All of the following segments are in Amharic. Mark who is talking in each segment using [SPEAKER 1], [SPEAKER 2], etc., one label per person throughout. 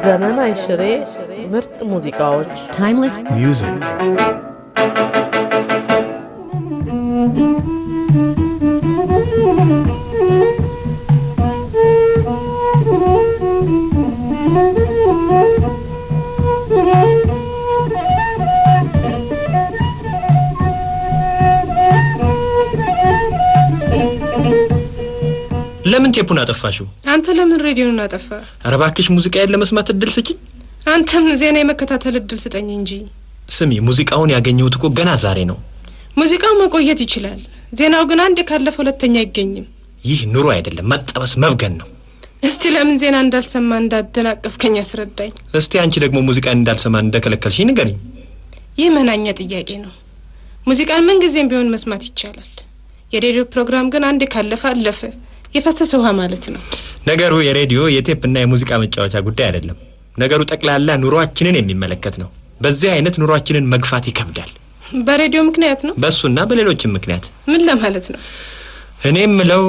[SPEAKER 1] ዘመን አይሽሬ ምርጥ ሙዚቃዎች
[SPEAKER 2] Timeless music.
[SPEAKER 3] ለምን ቴፑን አጠፋሽው?
[SPEAKER 4] አንተ ለምን ሬዲዮን አጠፋ?
[SPEAKER 3] ኧረ እባክሽ ሙዚቃዬን ለመስማት እድል ስጪኝ።
[SPEAKER 4] አንተም ዜና የመከታተል እድል ስጠኝ እንጂ።
[SPEAKER 3] ስሚ፣ ሙዚቃውን ያገኘሁት እኮ ገና ዛሬ ነው።
[SPEAKER 4] ሙዚቃው መቆየት ይችላል፣ ዜናው ግን አንድ ካለፈ ሁለተኛ አይገኝም።
[SPEAKER 3] ይህ ኑሮ አይደለም፣ መጠበስ መብገን ነው።
[SPEAKER 4] እስቲ ለምን ዜና እንዳልሰማ እንዳደናቀፍከኝ አስረዳኝ።
[SPEAKER 3] እስቲ አንቺ ደግሞ ሙዚቃን እንዳልሰማ እንደከለከልሽኝ ንገሪኝ።
[SPEAKER 4] ይህ መናኛ ጥያቄ ነው። ሙዚቃን ምን ጊዜም ቢሆን መስማት ይቻላል። የሬዲዮ ፕሮግራም ግን አንድ ካለፈ አለፈ፣ የፈሰሰ ውሃ ማለት ነው። ነገሩ
[SPEAKER 3] የሬዲዮ የቴፕና የሙዚቃ መጫወቻ ጉዳይ አይደለም። ነገሩ ጠቅላላ ኑሮአችንን የሚመለከት ነው። በዚህ አይነት ኑሮአችንን መግፋት ይከብዳል።
[SPEAKER 4] በሬዲዮ ምክንያት ነው?
[SPEAKER 3] በሱና በሌሎችም ምክንያት።
[SPEAKER 4] ምን ለማለት ነው?
[SPEAKER 3] እኔም ለው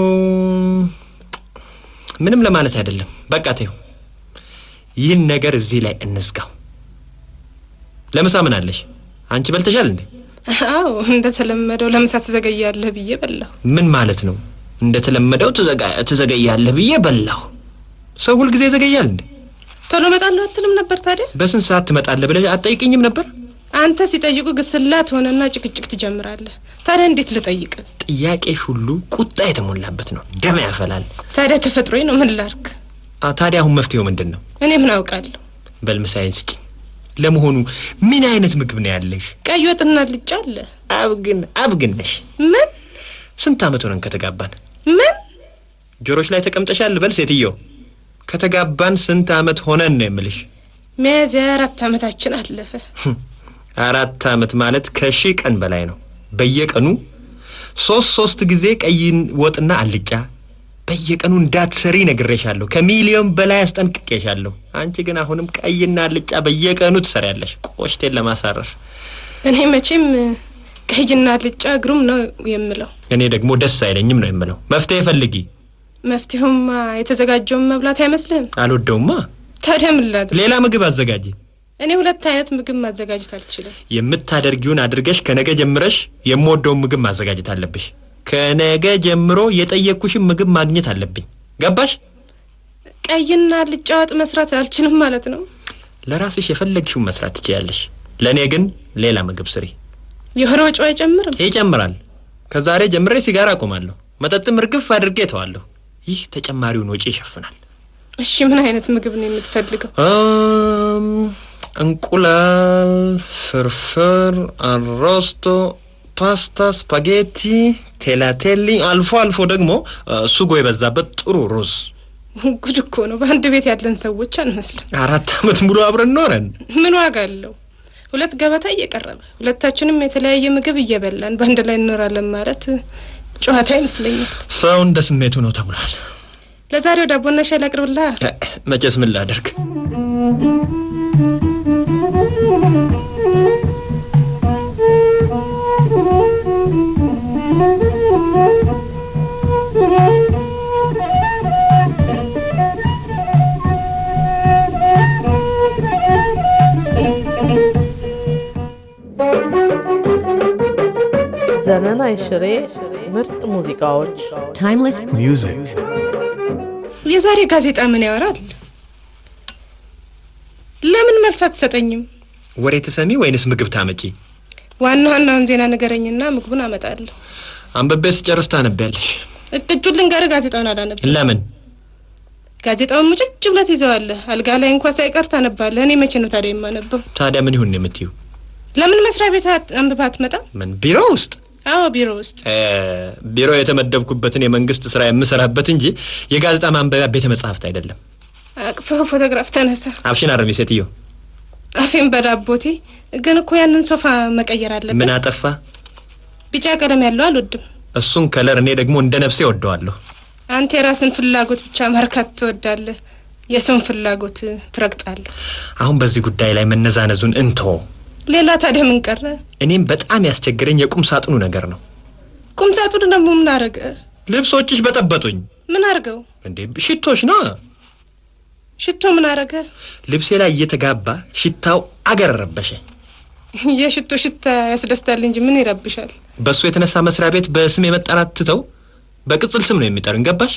[SPEAKER 3] ምንም ለማለት አይደለም። በቃ ተይው። ይህን ነገር እዚህ ላይ እንዝጋው። ለምሳ ምን አለሽ? አንቺ በልተሻል እንዴ?
[SPEAKER 4] አዎ፣ እንደተለመደው ለምሳ ትዘገያለህ ብዬ በላሁ።
[SPEAKER 3] ምን ማለት ነው? እንደተለመደው ትዘገያለህ ብዬ በላሁ? ሰው ሁሉ ጊዜ ይዘገያል እንዴ?
[SPEAKER 4] ቶሎ እመጣለሁ አትልም ነበር ታዲያ?
[SPEAKER 3] በስንት ሰዓት ትመጣለህ ብለህ አትጠይቅኝም ነበር?
[SPEAKER 4] አንተ ሲጠይቁ ግስላት ሆነና ጭቅጭቅ ትጀምራለህ። ታዲያ እንዴት ልጠይቅ?
[SPEAKER 3] ጥያቄሽ ሁሉ ቁጣ የተሞላበት ነው። ደም ያፈላል።
[SPEAKER 4] ታዲያ ተፈጥሮዬ ነው፣ ምን ላድርግ?
[SPEAKER 3] ታዲያ አሁን መፍትሄው ምንድነው?
[SPEAKER 4] እኔ ምን አውቃለሁ?
[SPEAKER 3] በልምሳዬን ስጪኝ። ለመሆኑ ምን አይነት ምግብ ነው ያለሽ?
[SPEAKER 4] ቀይ ወጥና ልጫ አለ።
[SPEAKER 3] አብግነሽ።
[SPEAKER 4] ምን?
[SPEAKER 3] ስንት አመት ሆነን ከተጋባን?
[SPEAKER 4] ምን?
[SPEAKER 3] ጆሮሽ ላይ ተቀምጠሻል በል ሴትዮ። ከተጋባን ስንት አመት ሆነን ነው የምልሽ?
[SPEAKER 4] ሚያዝያ 4 አመታችን አለፈ።
[SPEAKER 3] 4 አመት ማለት ከ1000 ቀን በላይ ነው። በየቀኑ ሶስት ጊዜ ቀይ ወጥና አልጫ በየቀኑ እንዳትሰሪ ነግሬሻለሁ። ከሚሊዮን በላይ አስጠንቅቄሻለሁ። አንቺ ግን አሁንም ቀይና አልጫ በየቀኑ ትሰሪያለሽ፣ ቆሽቴን ለማሳረር።
[SPEAKER 4] እኔ መቼም ቀይና አልጫ ግሩም ነው የምለው።
[SPEAKER 3] እኔ ደግሞ ደስ አይለኝም ነው የምለው። መፍትሄ ፈልጊ።
[SPEAKER 4] መፍትሄውማ የተዘጋጀውን መብላት አይመስልም?
[SPEAKER 3] አልወደውማ።
[SPEAKER 4] ታዲያ ምን ላድርግ? ሌላ
[SPEAKER 3] ምግብ አዘጋጂ።
[SPEAKER 4] እኔ 2 አይነት ምግብ ማዘጋጀት አልችልም።
[SPEAKER 3] የምታደርጊውን አድርገሽ ከነገ ጀምረሽ የምወደውን ምግብ ማዘጋጀት አለብሽ። ከነገ ጀምሮ የጠየቅኩሽን ምግብ ማግኘት አለብኝ። ገባሽ?
[SPEAKER 4] ቀይና አልጫ ወጥ መስራት አልችልም ማለት ነው?
[SPEAKER 3] ለራስሽ የፈለግሽውን መስራት ትችያለሽ። ለኔ ግን ሌላ ምግብ ስሪ።
[SPEAKER 4] የሆነ ወጪ አይጨምርም?
[SPEAKER 3] ይጨምራል። ከዛሬ ጀምሬ ሲጋራ አቆማለሁ። መጠጥም እርግፍ አድርጌ ተዋለሁ። ይህ ተጨማሪውን ወጪ ይሸፍናል።
[SPEAKER 4] እሺ፣ ምን አይነት ምግብ ነው የምትፈልገው?
[SPEAKER 3] እንቁላል ፍርፍር፣ አሮስቶ፣ ፓስታ፣ ስፓጌቲ፣ ቴላቴሊ፣ አልፎ ደግሞ ሱጎ የበዛበት ጥሩ ሩዝ።
[SPEAKER 4] ጉድ እኮ ነው። በአንድ ቤት ያለን ሰዎች አንመስልም።
[SPEAKER 3] 4 አመት ሙሉ አብረን ኖረን
[SPEAKER 4] ምን ዋጋ አለው? 2 ገበታ እየቀረበ ሁለታችንም የተለያየ ምግብ እየበላን በአንድ ላይ እንኖራለን ማለት ጨዋታ ይመስለኛል።
[SPEAKER 3] ሰው እንደ ስሜቱ ነው ተብሏል።
[SPEAKER 4] ለዛሬው ዳቦና ሻይ ላቅርብልህ?
[SPEAKER 3] መቼስ ምን ላድርግ?
[SPEAKER 1] ዘመን አይሽሬ ምርጥ ሙዚቃዎች
[SPEAKER 2] Timeless music.
[SPEAKER 4] የዛሬ ጋዜጣ ምን ያወራል? ለምን መልስ አትሰጠኝም?
[SPEAKER 3] ወሬ ትሰሚ ወይንስ ምግብ ታመጪ?
[SPEAKER 4] ዋናውን ዜና ንገረኝና ምግቡን አመጣለሁ።
[SPEAKER 3] አንበቤስ ጨርስ ታነቢያለሽ?
[SPEAKER 4] እቅጩን ልንገርህ፣ ጋዜጣውን አላነብም።
[SPEAKER 3] ለምን?
[SPEAKER 4] ጋዜጣውን ሙጭጭ ብለህ ትይዘዋለህ፣ አልጋ ላይ እንኳን ሳይቀር ታነባለህ። እኔ መቼ ነው ታዲያ የማነበው?
[SPEAKER 3] ታዲያ ምን ይሁን የምትይው?
[SPEAKER 4] ለምን መስሪያ ቤት አንብባ አትመጣም?
[SPEAKER 3] ምን ቢሮ ውስጥ?
[SPEAKER 4] አዎ ቢሮ ውስጥ።
[SPEAKER 3] ቢሮ የተመደብኩበትን የመንግስት ስራ የምሰራበት እንጂ የጋዜጣ ማንበቢያ ቤተ መጻሕፍት አይደለም።
[SPEAKER 4] አቅፈህ ፎቶግራፍ ተነሳ።
[SPEAKER 3] አፍሽን አርሚ ሴትዮ።
[SPEAKER 4] አፌን በዳቦቴ። ግን እኮ ያንን ሶፋ መቀየር አለበት።
[SPEAKER 3] ምን አጠፋ?
[SPEAKER 4] ቢጫ ቀለም ያለው አልወድም።
[SPEAKER 3] እሱን ከለር እኔ ደግሞ እንደ ነፍሴ ወደዋለሁ።
[SPEAKER 4] አንተ የራስን ፍላጎት ብቻ ማርካት ትወዳለህ፣ የሰውን ፍላጎት ትረግጣለህ።
[SPEAKER 3] አሁን በዚህ ጉዳይ ላይ መነዛነዙን እንቶ
[SPEAKER 4] ሌላ ታዲያ ምን ቀረ?
[SPEAKER 3] እኔም በጣም ያስቸገረኝ የቁም ሳጥኑ ነገር ነው።
[SPEAKER 4] ቁም ሳጥኑ ደግሞ ምን አረገ?
[SPEAKER 3] ልብሶችሽ በጠበጡኝ።
[SPEAKER 4] ምን አርገው?
[SPEAKER 3] እንዴ ሽቶሽ ነው።
[SPEAKER 4] ሽቶ ምን አረገ?
[SPEAKER 3] ልብሴ ላይ እየተጋባ ሽታው አገረረበሽ።
[SPEAKER 4] የሽቶ ሽታ ያስደስታል እንጂ ምን ይረብሻል?
[SPEAKER 3] በሱ የተነሳ መስሪያ ቤት በስም የመጣራት ትተው በቅጽል ስም ነው የሚጠሩኝ። ገባሽ?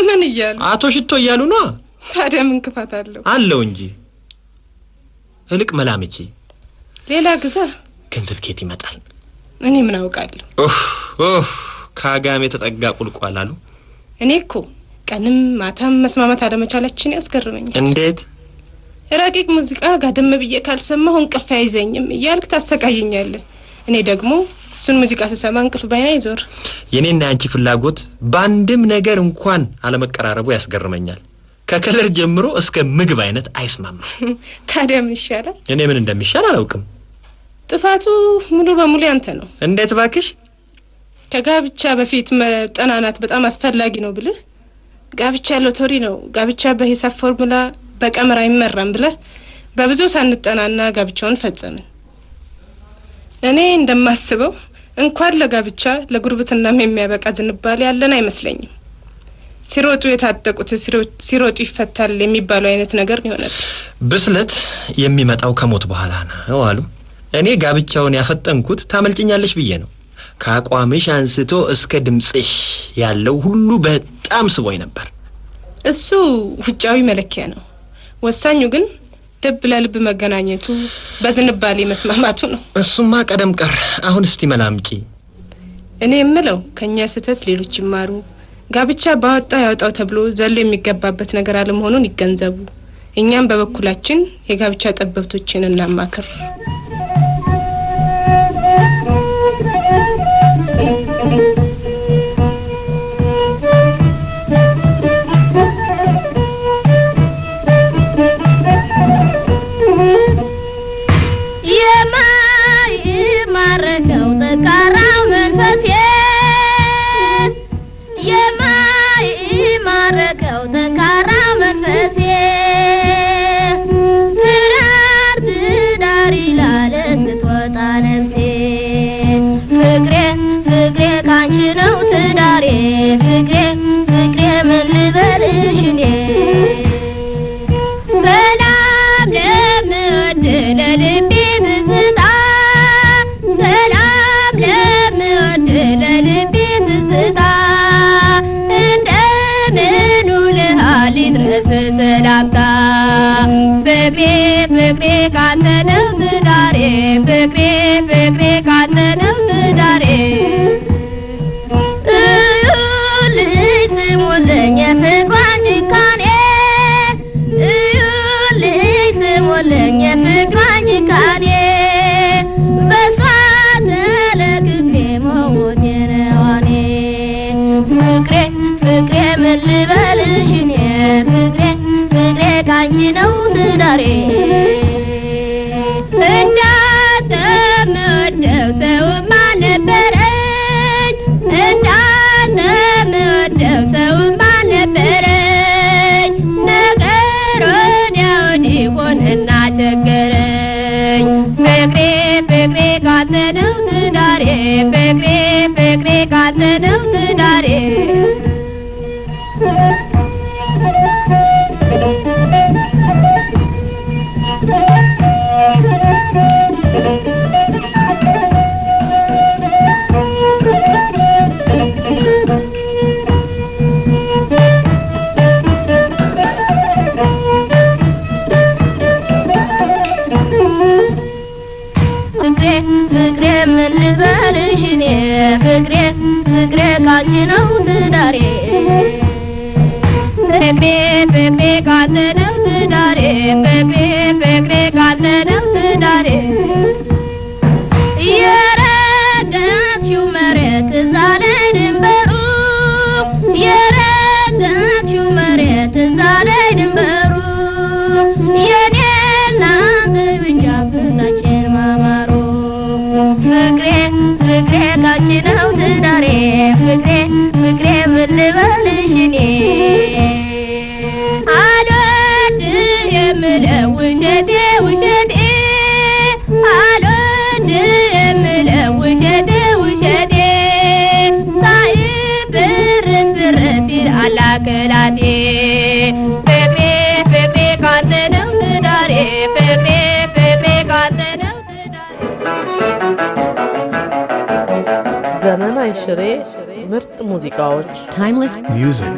[SPEAKER 4] ምን እያሉ?
[SPEAKER 3] አቶ ሽቶ እያሉ ነው።
[SPEAKER 4] ታዲያ ምን ክፋት አለው?
[SPEAKER 3] አለው እንጂ። እልቅ መላምጪ
[SPEAKER 4] ሌላ ግዛ።
[SPEAKER 3] ገንዘብ ኬት ይመጣል?
[SPEAKER 4] እኔ ምን አውቃለሁ?
[SPEAKER 3] ካጋም የተጠጋ ቁልቋል አሉ።
[SPEAKER 4] እኔ እኮ ቀንም ማታም መስማማት አለመቻላችን ያስገርመኛል።
[SPEAKER 3] እንዴት?
[SPEAKER 4] ረቂቅ ሙዚቃ ጋደም ብዬ ካልሰማሁ እንቅልፍ አይዘኝም እያልክ ታሰቃየኛለህ። እኔ ደግሞ እሱን ሙዚቃ ስሰማ እንቅልፍ ባይና ይዞር።
[SPEAKER 3] የኔና አንቺ ፍላጎት በአንድም ነገር እንኳን አለመቀራረቡ ያስገርመኛል። ከከለር ጀምሮ እስከ ምግብ አይነት አይስማማም።
[SPEAKER 4] ታዲያ ምን ይሻላል?
[SPEAKER 3] እኔ ምን እንደሚሻል አላውቅም።
[SPEAKER 4] ጥፋቱ ሙሉ በሙሉ ያንተ ነው።
[SPEAKER 3] እንዴት ባክሽ?
[SPEAKER 4] ከጋብቻ በፊት መጠናናት በጣም አስፈላጊ ነው ብለህ ጋብቻ ሎተሪ ነው፣ ጋብቻ በሂሳብ ፎርሙላ በቀመር አይመራም ብለህ በብዙ ሳንጠናና ጋብቻውን ፈጸምን። እኔ እንደማስበው እንኳን ለጋብቻ ለጉርብትናም የሚያበቃ ዝንባሌ ያለን አይመስለኝም። ሲሮጡ የታጠቁት ሲሮጡ ይፈታል የሚባለው አይነት ነገር ነው የሆነብኝ።
[SPEAKER 3] ብስለት የሚመጣው ከሞት በኋላ ነው አሉ። እኔ ጋብቻውን ያፈጠንኩት ታመልጭኛለሽ ብዬ ነው። ከአቋምሽ አንስቶ እስከ ድምጽሽ ያለው ሁሉ በጣም ስቦኝ ነበር።
[SPEAKER 4] እሱ ውጫዊ መለኪያ ነው። ወሳኙ ግን ልብ ለልብ መገናኘቱ በዝንባሌ መስማማቱ ነው።
[SPEAKER 3] እሱማ ቀደም ቀር። አሁን እስቲ መላምጪ።
[SPEAKER 4] እኔ የምለው ከኛ ስህተት ሌሎች ይማሩ። ጋብቻ ባወጣ ያወጣው ተብሎ ዘሎ የሚገባበት ነገር አለመሆኑን ይገንዘቡ። እኛም በበኩላችን የጋብቻ ጠበብቶችን እናማክር።
[SPEAKER 5] ፍቅሬ ፍቅሬ ካንተ ነው ትዳሬ ፍቅሬ ፍቅሬ ካንተ ነው ትዳሬ
[SPEAKER 1] ዘመን አይሽሬ ምርጥ ሙዚቃዎች
[SPEAKER 2] Timeless music.